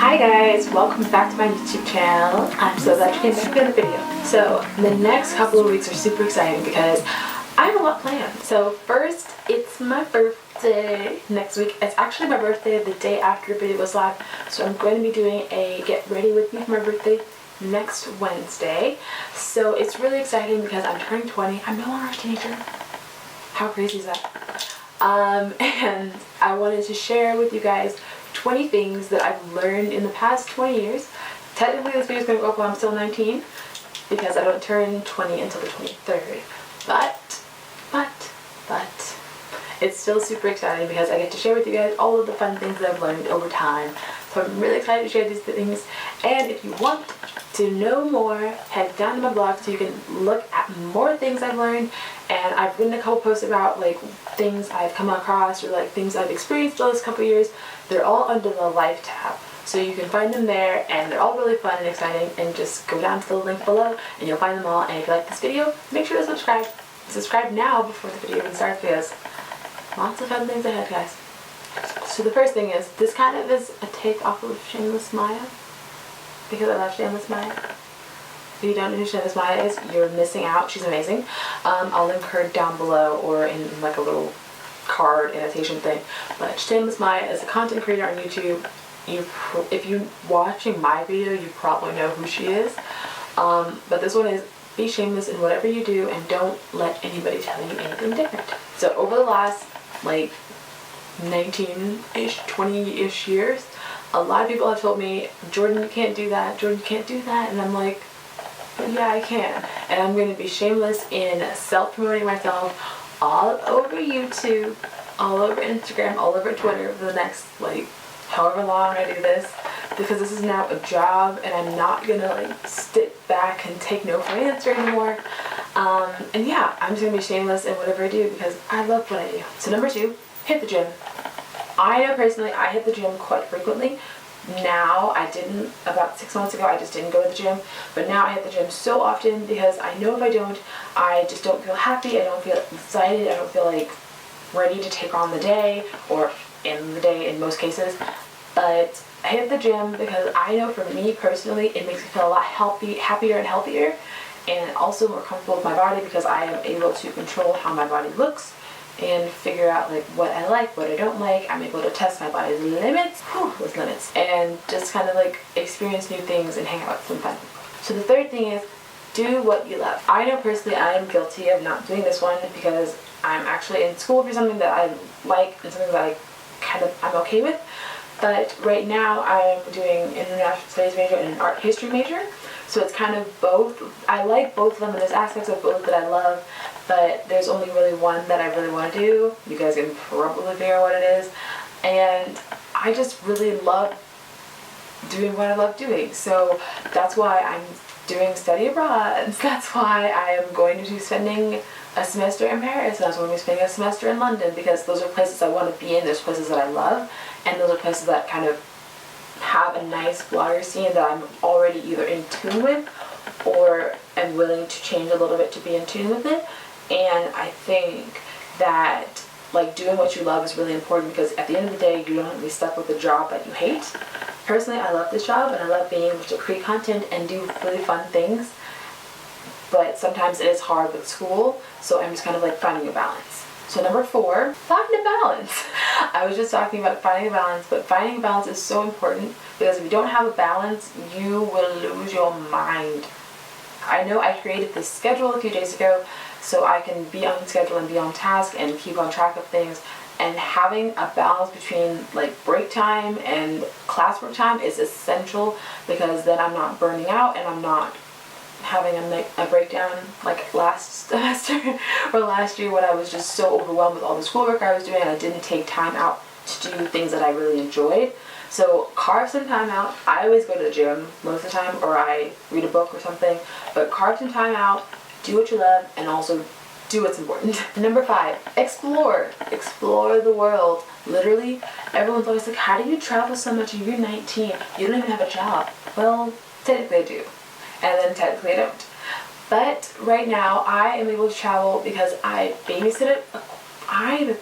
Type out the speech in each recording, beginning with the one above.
Hi guys, welcome back to my YouTube channel. I'm so glad you came back for another video. So the next couple of weeks are super exciting because I have a lot planned. So first, it's my birthday next week. It's actually my birthday the day after the video goes live. So I'm going to be doing a get ready with me for my birthday next Wednesday. So it's really exciting because I'm turning 20. I'm no longer a teenager. How crazy is that? And I wanted to share with you guys 20 things that I've learned in the past 20 years. Technically this video is going to go up while I'm still 19 because I don't turn 20 until the 23rd. But it's still super exciting because I get to share with you guys all of the fun things that I've learned over time. So I'm really excited to share these things. And if you want to know more, head down to my blog so you can look at more things I've learned. And I've written a couple posts about like things I've come across or like things I've experienced the last couple years. They're all under the Life tab. So you can find them there and they're all really fun and exciting, and just go down to the link below and you'll find them all. And if you like this video, make sure to subscribe. Subscribe now before the video even starts because lots of fun things ahead, guys. So the first thing is, this kind of is a take off of Shameless Maya because I love Shameless Maya. If you don't know who Shameless Maya is, you're missing out. She's amazing. I'll link her down below or in like a little card annotation thing. But Shameless Maya is a content creator on YouTube. If you're watching my video, you probably know who she is. But this one is, be shameless in whatever you do and don't let anybody tell you anything different. So over the last like 19-ish, 20-ish years, a lot of people have told me, Jordan, you can't do that, Jordan, you can't do that, and I'm like, but yeah, I can. And I'm going to be shameless in self-promoting myself all over YouTube, all over Instagram, all over Twitter for the next like however long I do this, because this is now a job and I'm not gonna like sit back and take no for an answer anymore. And yeah, I'm just gonna be shameless in whatever I do because I love what I do. So number 2, hit the gym. I know personally I hit the gym quite frequently. Now, I didn't, about 6 months ago I just didn't go to the gym, but now I hit the gym so often because I know if I don't, I just don't feel happy, I don't feel excited, I don't feel like ready to take on the day, or in the day in most cases. But I hit the gym because I know for me personally it makes me feel a lot happier and healthier, and also more comfortable with my body because I am able to control how my body looks and figure out like what I like, what I don't like. I'm able to test my body's limits, with limits, and just kind of like experience new things and hang out with some fun people. So the third thing is, do what you love. I know personally I am guilty of not doing this one because I'm actually in school for something that I like and something that I'm okay with. But right now I'm doing an international studies major and an art history major. So it's kind of both. I like both of them and there's aspects of both that I love, but there's only really one that I really want to do. You guys can probably figure out what it is. And I just really love doing what I love doing. So that's why I'm doing study abroad. That's why I am going to be spending a semester in Paris, and I was going to be spending a semester in London because those are places I want to be in. There's places that I love, and those are places that kind of have a nice blogger scene that I'm already either in tune with or am willing to change a little bit to be in tune with it. And I think that like doing what you love is really important because at the end of the day you don't have to be stuck with a job that you hate. Personally, I love this job and I love being able to create content and do really fun things, but sometimes it is hard with school, so I'm just kind of like finding a balance. So number 4, finding a balance. I was just talking about finding a balance, but finding a balance is so important because if you don't have a balance, you will lose your mind. I know I created this schedule a few days ago so I can be on schedule and be on task and keep on track of things, and having a balance between like break time and classwork time is essential because then I'm not burning out and I'm not having a breakdown like last semester or last year when I was just so overwhelmed with all the schoolwork I was doing and I didn't take time out to do things that I really enjoyed. So carve some time out. I always go to the gym most of the time, or I read a book or something, but carve some time out, do what you love, and also do what's important. Number 5, explore. Explore the world. Literally, everyone's always like, how do you travel so much? You're 19. You don't even have a job. Well, technically I do. And then technically I don't. But right now I am able to travel because I babysit a ton.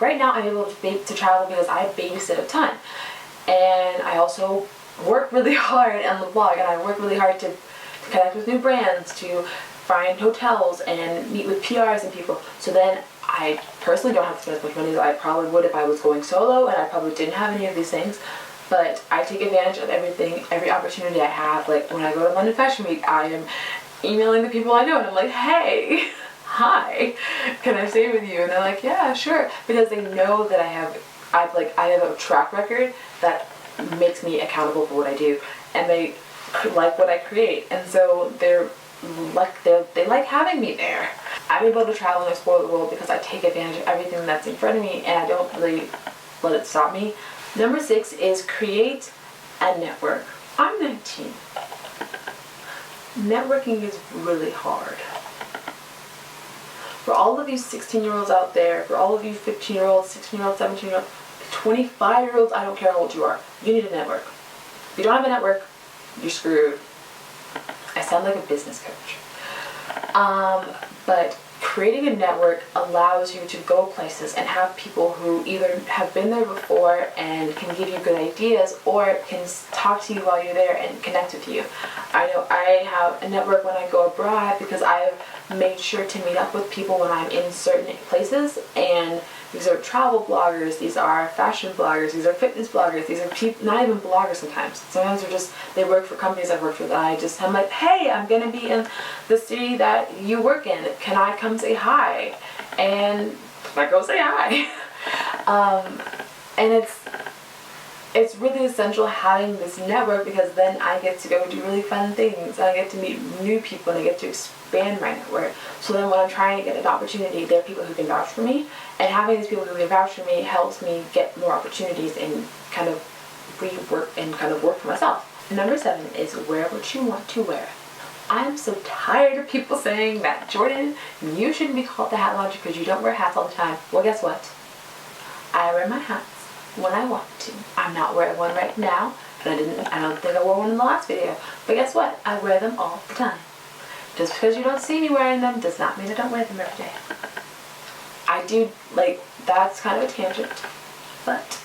Right now I'm able to travel because I babysit a ton. And I also work really hard on the blog, and I work really hard to connect with new brands, to find hotels and meet with PRs and people. So then I personally don't have to spend as much money as I probably would if I was going solo, and I probably didn't have any of these things. But I take advantage of everything, every opportunity I have. Like when I go to London Fashion Week, I am emailing the people I know, and I'm like, hey, hi, can I stay with you? And they're like, yeah, sure, because they know that I have a track record that makes me accountable for what I do, and they like what I create, and so they like having me there. I'm able to travel and explore the world because I take advantage of everything that's in front of me, and I don't really let it stop me. Number 6 is create a network. I'm 19. Networking is really hard. For all of you 16-year-olds out there, for all of you 15-year-olds, 16-year-olds, 17-year-olds, 25-year-olds, I don't care how old you are, you need a network. If you don't have a network, you're screwed. I sound like a business coach. But creating a network allows you to go places and have people who either have been there before and can give you good ideas, or can talk to you while you're there and connect with you. I know I have a network when I go abroad because I've made sure to meet up with people when I'm in certain places, and these are travel bloggers, these are fashion bloggers, these are fitness bloggers, these are people, not even bloggers sometimes. Sometimes they're just, they work for companies I've worked with. I'm like, hey, I'm going to be in the city that you work in. Can I come say hi? And I go say hi. And it's really essential having this network, because then I get to go do really fun things. I get to meet new people, and I get to expand my network. So then when I'm trying to get an opportunity, there are people who can vouch for me, and having these people who can vouch for me helps me get more opportunities and kind of rework and kind of work for myself. Number 7 is wear what you want to wear. I'm so tired of people saying that, Jordan, you shouldn't be called the hat launcher because you don't wear hats all the time. Well, guess what? I wear my hats when I want to. I'm not wearing one right now, and I don't think I wore one in the last video. But guess what? I wear them all the time. Just because you don't see me wearing them does not mean I don't wear them every day. I do, that's kind of a tangent, but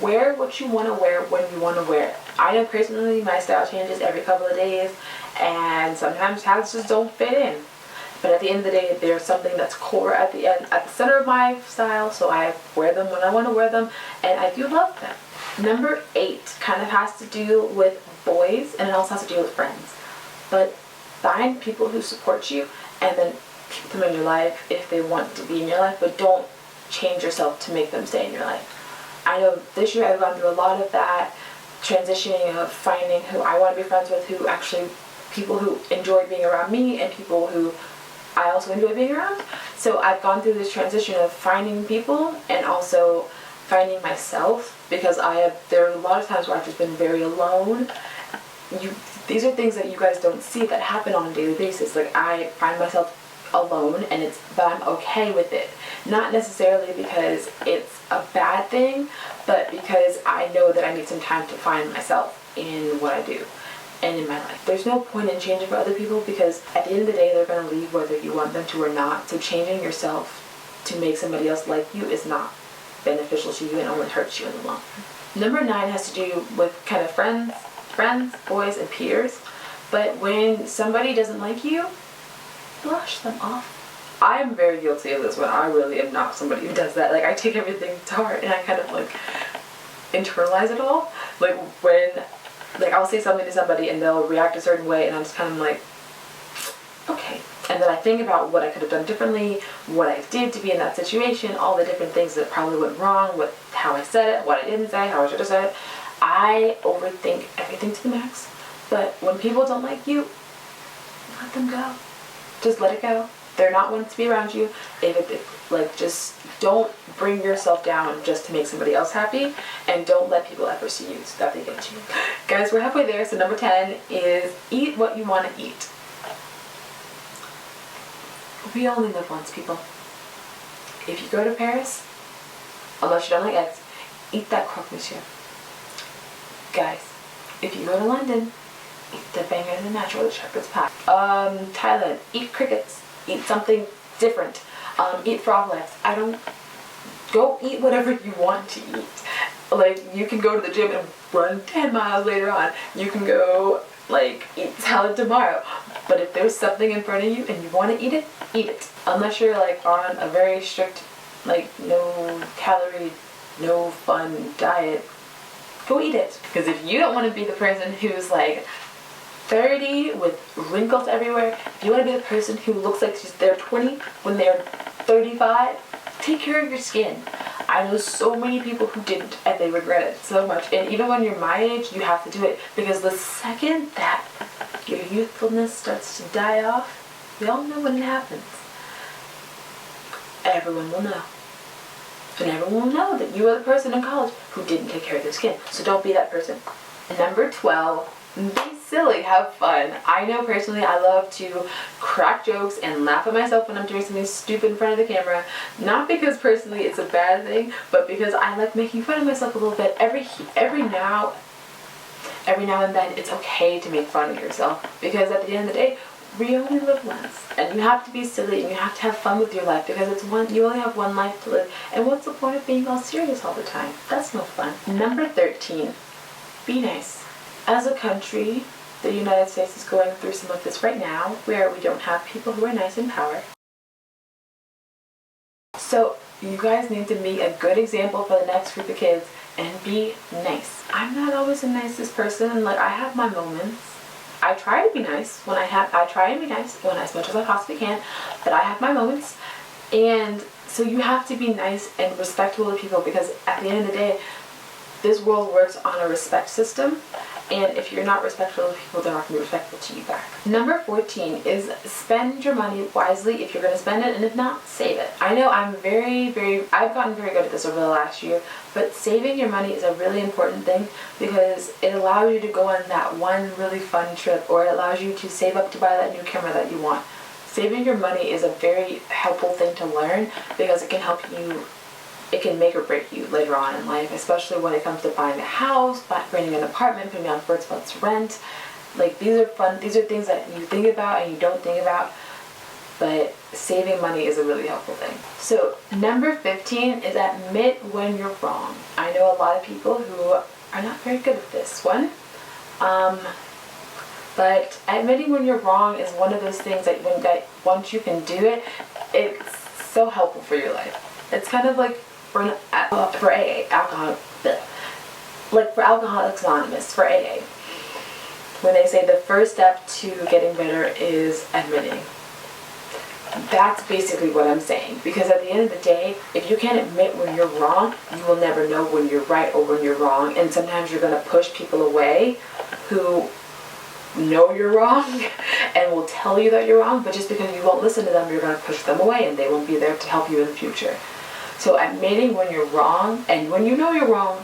wear what you want to wear when you want to wear it. I know personally my style changes every couple of days, and sometimes hats just don't fit in. But at the end of the day, there's something that's core at the center of my style, so I wear them when I want to wear them, and I do love them. Number 8 kind of has to do with boys, and it also has to do with friends. But find people who support you, and then keep them in your life if they want to be in your life, but don't change yourself to make them stay in your life. I know this year I've gone through a lot of that, transitioning of finding who I want to be friends with, who actually, people who enjoy being around me, and people who I also enjoy being around. So I've gone through this transition of finding people and also finding myself, because there are a lot of times where I've just been very alone. These are things that you guys don't see that happen on a daily basis. Like, I find myself alone, but I'm okay with it. Not necessarily because it's a bad thing, but because I know that I need some time to find myself in what I do and in my life. There's no point in changing for other people, because at the end of the day, they're going to leave whether you want them to or not. So changing yourself to make somebody else like you is not beneficial to you and only hurts you in the long run. Number 9 has to do with kind of friends, boys, and peers. But when somebody doesn't like you, brush them off. I am very guilty of this one. I really am not somebody who does that. I take everything to heart, and I kind of internalize it all. When I'll say something to somebody and they'll react a certain way, and I'm just kind of like, okay. And then I think about what I could have done differently, what I did to be in that situation, all the different things that probably went wrong with how I said it, what I didn't say, how I should have said it. I overthink everything to the max. But when people don't like you, let them go. Just let it go. They're not wanting to be around you. Just don't bring yourself down just to make somebody else happy, and don't let people ever see you so that they get you. Guys, we're halfway there. So number 10 is eat what you want to eat. We only live once, people. If you go to Paris, unless you don't like eggs, eat that croque monsieur. Guys, if you go to London, eat the banger in the natural, the shepherd's pie. Thailand, eat crickets. Eat something different. Eat frog legs. Go eat whatever you want to eat. Like, you can go to the gym and run 10 miles later on. You can go, like, eat salad tomorrow. But if there's something in front of you and you want to eat it, eat it. Unless you're, like, on a very strict, like, no calorie, no fun diet, go eat it. Because if you don't want to be the person who's, like, 30 with wrinkles everywhere, if you want to be the person who looks like they're 20 when they're 35, take care of your skin. I know so many people who didn't, and they regret it so much. And even when you're my age, you have to do it, because the second that your youthfulness starts to die off, we all know when it happens. Everyone will know. And everyone will know that you are the person in college who didn't take care of their skin. So don't be that person. Number 12. Be silly, have fun. I know personally I love to crack jokes and laugh at myself when I'm doing something stupid in front of the camera. Not because personally it's a bad thing, but because I like making fun of myself a little bit. Every now and then it's okay to make fun of yourself, because at the end of the day, we only live once, and you have to be silly and you have to have fun with your life, because you only have one life to live. And what's the point of being all serious all the time? That's no fun. Number 13, be nice. As a country, the United States is going through some of this right now, where we don't have people who are nice in power. So you guys need to be a good example for the next group of kids and be nice. I'm not always the nicest person. Like, I have my moments. I try to be nice I try and be nice when as much as I possibly can, but I have my moments. And so you have to be nice and respectful to people, because at the end of the day, this world works on a respect system, and if you're not respectful to people, they're not going to be respectful to you back. Number 14 is spend your money wisely if you're going to spend it, and if not, save it. I know I've gotten very good at this over the last year, but saving your money is a really important thing, because it allows you to go on that one really fun trip, or it allows you to save up to buy that new camera that you want. Saving your money is a very helpful thing to learn, because it can help you. It can make or break you later on in life, especially when it comes to buying a house, renting an apartment, putting down first month's rent. Like, these are things that you think about and you don't think about, but saving money is a really helpful thing. So number 15 is admit when you're wrong. I know a lot of people who are not very good at this one, but admitting when you're wrong is one of those things that once you can do it, it's so helpful for your life. It's kind of like for AA, like for Alcoholics Anonymous, for AA, when they say the first step to getting better is admitting. That's basically what I'm saying, because at the end of the day, if you can't admit when you're wrong, you will never know when you're right or when you're wrong, and sometimes you're going to push people away who know you're wrong and will tell you that you're wrong, but just because you won't listen to them, you're going to push them away, and they won't be there to help you in the future. So admitting when you're wrong, and when you know you're wrong,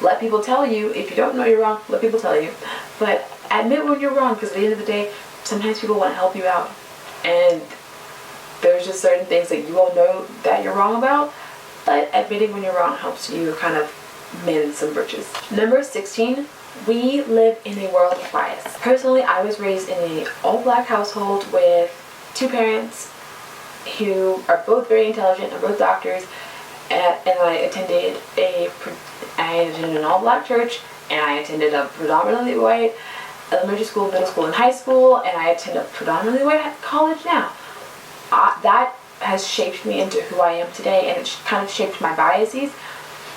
let people tell you. If you don't know you're wrong, let people tell you. But admit when you're wrong, because at the end of the day, sometimes people want to help you out, and there's just certain things that you won't know that you're wrong about, but admitting when you're wrong helps you kind of mend some bridges. Number 16, we live in a world of bias. Personally, I was raised in an all-black household with two parents who are both very intelligent and both doctors, and I attended an all-black church, and I attended a predominantly white elementary school, middle school, and high school, and I attend a predominantly white college now. That has shaped me into who I am today, and it's kind of shaped my biases.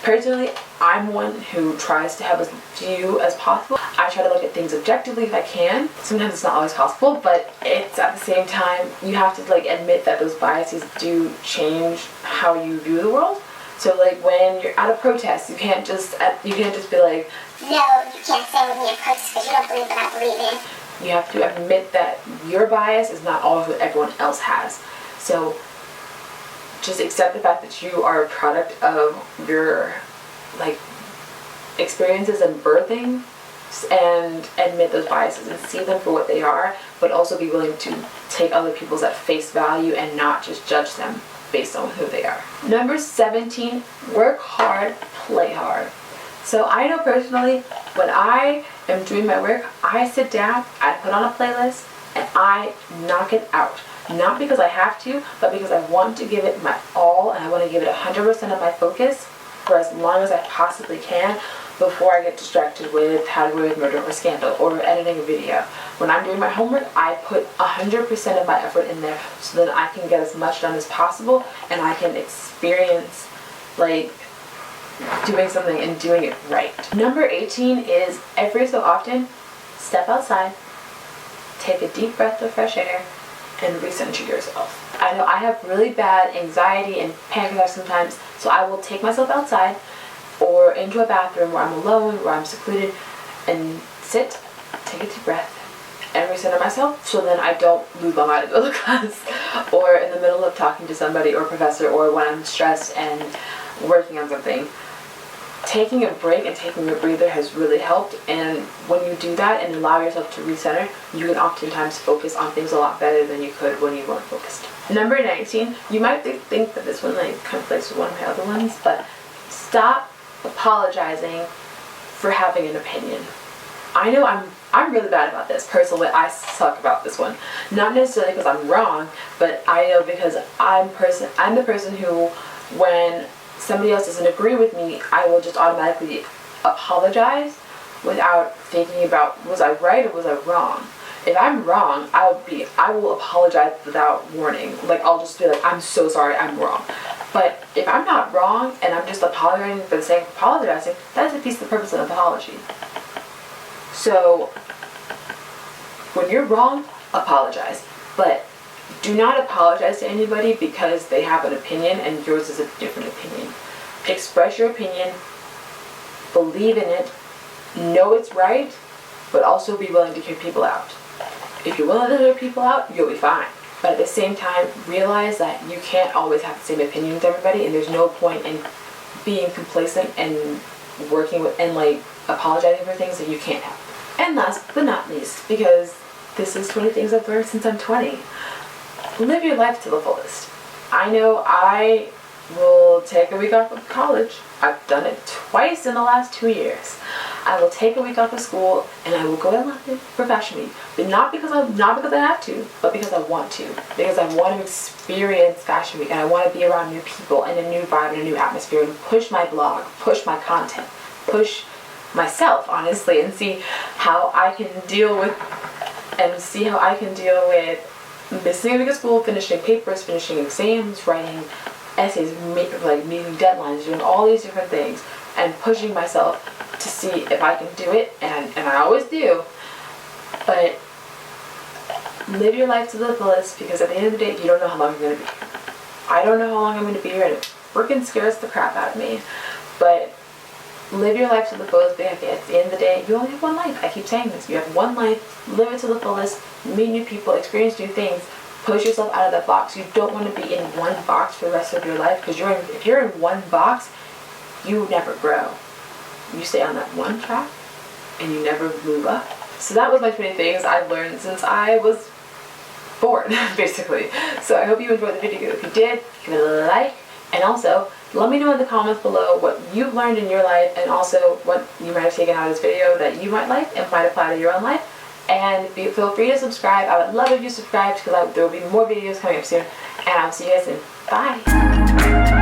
Personally, I'm one who tries to have as few as possible. I try to look at things objectively if I can. Sometimes it's not always possible, but it's at the same time, you have to admit that those biases do change how you view the world. So when you're at a protest, you can't just be like, no, you can't say with me at protest because you don't believe what I believe in. You have to admit that your bias is not all of what everyone else has. So just accept the fact that you are a product of your experiences and birthing, and admit those biases and see them for what they are, but also be willing to take other people's at face value and not just judge them based on who they are. Number 17, work hard, play hard. So I know personally, when I am doing my work, I sit down, I put on a playlist, and I knock it out. Not because I have to, but because I want to give it my all, and I want to give it 100% of my focus. for as long as I possibly can before I get distracted with How to Get Away with Murder or Scandal or editing a video. When I'm doing my homework, I put 100% of my effort in there so that I can get as much done as possible and I can experience like doing something and doing it right. Number 18 is every so often, step outside, take a deep breath of fresh air, and recenter yourself. I know I have really bad anxiety and panic attacks sometimes, so I will take myself outside or into a bathroom where I'm alone, where I'm secluded, and sit, take a deep breath, and recenter myself so then I don't lose my mind in the middle of class or in the middle of talking to somebody or professor or when I'm stressed and working on something. Taking a break and taking a breather has really helped, and when you do that and allow yourself to recenter, you can oftentimes focus on things a lot better than you could when you weren't focused. Number 19, you might think that this one like conflicts with one of my other ones, but stop apologizing for having an opinion. I know I'm really bad about this. Personally, I suck about this one. Not necessarily because I'm wrong, but I know because I'm the person who, when somebody else doesn't agree with me, I will just automatically apologize without thinking about, was I right or was I wrong? If I'm wrong, I will apologize without warning. Like, I'll just be like, I'm so sorry, I'm wrong. But if I'm not wrong and I'm just apologizing for the sake of apologizing, that defeats the purpose of an apology. So when you're wrong, apologize. But do not apologize to anybody because they have an opinion and yours is a different opinion. Express your opinion, believe in it, know it's right, but also be willing to hear people out. If you're willing to hear people out, you'll be fine. But at the same time, realize that you can't always have the same opinion with everybody, and there's no point in being complacent and working with and like apologizing for things that you can't have. And last but not least, because this is 20 things I've learned since I'm 20. Live your life to the fullest. I know I will take a week off of college. I've done it twice in the last 2 years. I will take a week off of school and I will go to London for Fashion Week. But not because I have to, but because I want to. Because I want to experience Fashion Week and I want to be around new people and a new vibe and a new atmosphere and push my blog, push my content, push myself, honestly, and see how I can deal with missing a week of school, finishing papers, finishing exams, writing essays, meeting deadlines, doing all these different things, and pushing myself to see if I can do it, and I always do. But live your life to the fullest, because at the end of the day, you don't know how long you're going to be here. I don't know how long I'm going to be here, and it freaking scares the crap out of me. But live your life to the fullest, because at the end of the day, you only have one life. I keep saying this. You have one life. Live it to the fullest. Meet new people. Experience new things. Push yourself out of that box. You don't want to be in one box for the rest of your life, because if you're in one box, you never grow. You stay on that one track, and you never move up. So that was my 20 things I've learned since I was born, basically. So I hope you enjoyed the video. If you did, give it a like, and also let me know in the comments below what you've learned in your life, and also what you might have taken out of this video that you might like and might apply to your own life. And feel free to subscribe. I would love if you subscribed, because there will be more videos coming up soon. And I'll see you guys soon. Bye!